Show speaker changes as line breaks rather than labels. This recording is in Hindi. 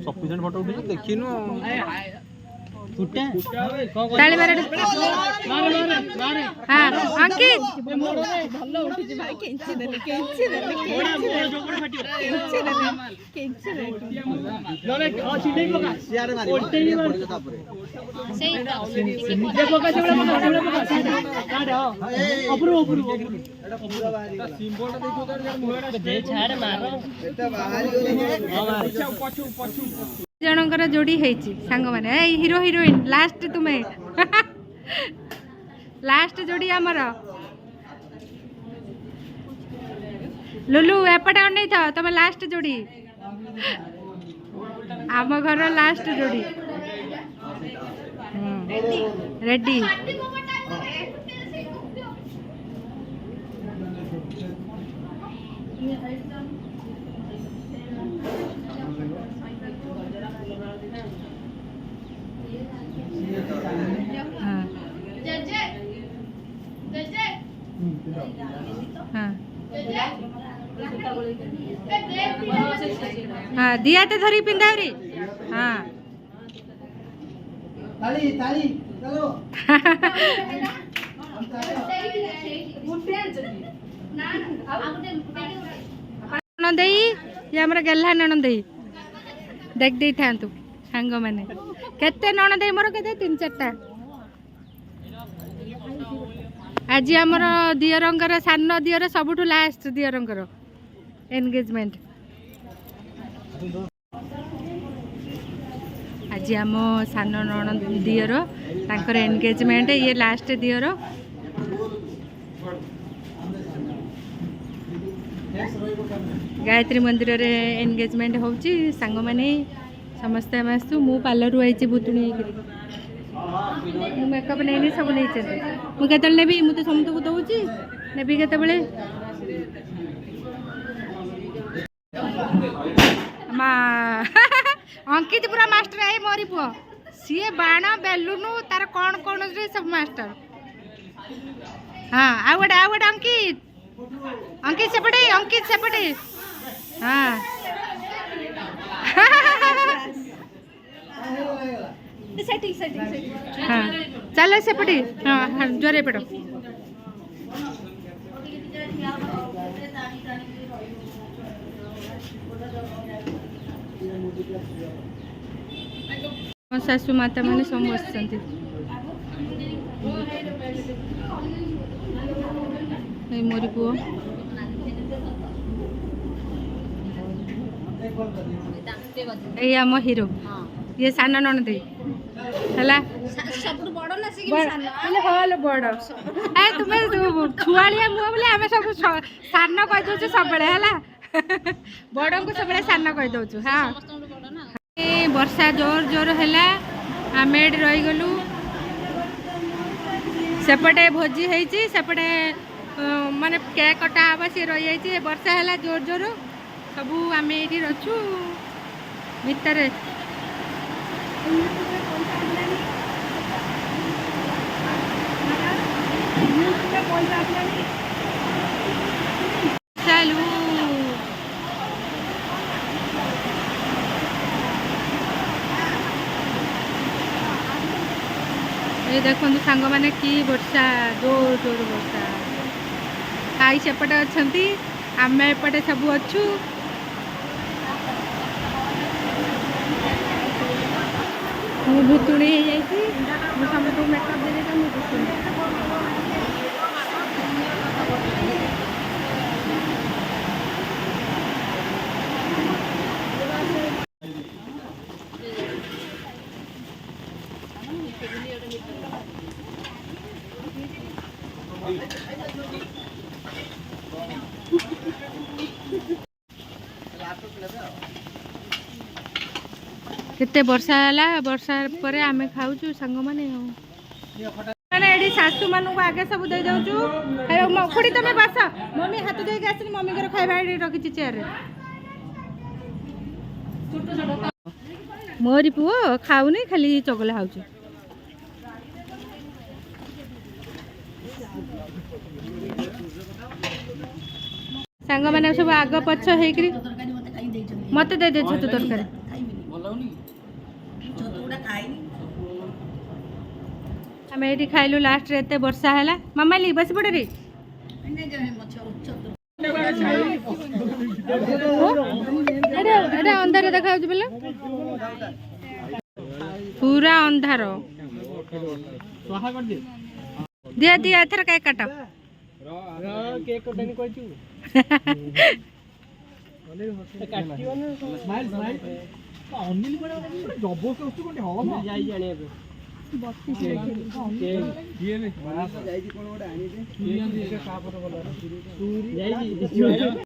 सफिशिएंट फोटो उठे देखिनु
ताली मारे हाँ अंकित
ଭଲ ଉଠିଛି ଭାଇ କେଞ୍ଚି ଦେଲି କେଞ୍ଚି ଦେଲି କେଞ୍ଚି ଦେଲି କେଞ୍ଚି ଦେଲି
ନଲେ ଛିଡେଇ ପକା ସିଆରେ ମାରିବ ତାପରେ
ସେଇ
ଯେ ପକା ସେଗୁଡା ପକା କାଢ ଉପରୁ ଉପରୁ ଏଟା ପୁରା ବାହାରି ତା ସିମ୍ବଲଟା ଦେଖିବ ତାର ମୁହଁଟା ଦେ ଛାଡ ମାର ଏଟା ବାହାରି ଗଲା ପଛୁ ପଛୁ
जनकर जोड़ी सांग मैंने हीरो हिरोइन लास्ट तुम्हें लास्ट जोड़ी आमर लुलु एपटे अनै था तुम लास्ट जोड़ी आम घर लास्ट जोड़ी रेडी हाँ दिया तो धरी पिंधावरी हाँ
ताली ताली चलो
नंदई ये हमर गेल्हा नंदई देख दे थांतु सांग माने केते नंदई मोर केते 3-4टा आज आमर दियरंकर सान दियर सबुठु लास्ट दियरंकर एंगेजमेंट आज आम सान नण दियर तांकर एंगेजमेंट ये लास्ट दियर गायत्री मंदिर रे एंगेजमेंट होची सांग माने समस्त आम आसु मु पार्लर आई बुतुणी मेकअप नहीं सब नहीं मुझे नेबी मुझे समस्त को दौची नेबी के अंकित पूरा मास्टर आई मोरी पुओ सी बाण बेलून तार कौन कौन सब मास्टर हाँ आ गोटे अंकित अंकित सेपटे हाँ हाँ चलो सेपटे हाँ हाँ जोरे पड़ो सासू माता मैंने सब बसती मोरी पुओ ये आम हीरो ये सान नणद है हल बड़ ए तुम्हें छुआलिया मुह बोले आम सब सान कहीदे सब है बड़ को सब सान कहीदे हाँ वर्षा जोर जोर है आम ये रहीगलु सेपटे भोजी होती सेपटे माने केक कटा हाँ सी रही जाइए वर्षा है जोर जोर सबू आम ये रचु भितर चलू ये देखो सांग मैंने कि वर्षा जोर जोर वर्षा आई सेपटे अच्छा आम एपटे सब अच्छु मु भुतुणी हो समस्त मेकअप दे केते वर्षा है वर्षा पर आम खाऊ सांग मैंने मैंने शाशु मान आगे सब दे दौ खुड़ी तुम बस मम्मी हाथ धोक आस मम्मी घर खाଇବା रखी चेयर मोरी पुओ खाऊनी खाली चगला खाऊ सांग मैंने सब आग पछ हेकरी मत दे दे छतु तरकारी आम ये खाइलु लास्ट रे एते वर्षा है मामाली बस पड़ रे अंधार देखा बोले पूरा अंधार दिया दिया एथर केक काट
केक कटनी कहचू काटियो ना स्माइल स्माइल अनिल बड़ा जबरदस्त कोन हो जाई जाने अब 32 ये में जाई कोन ओडा आनी दे का पर बोला जाई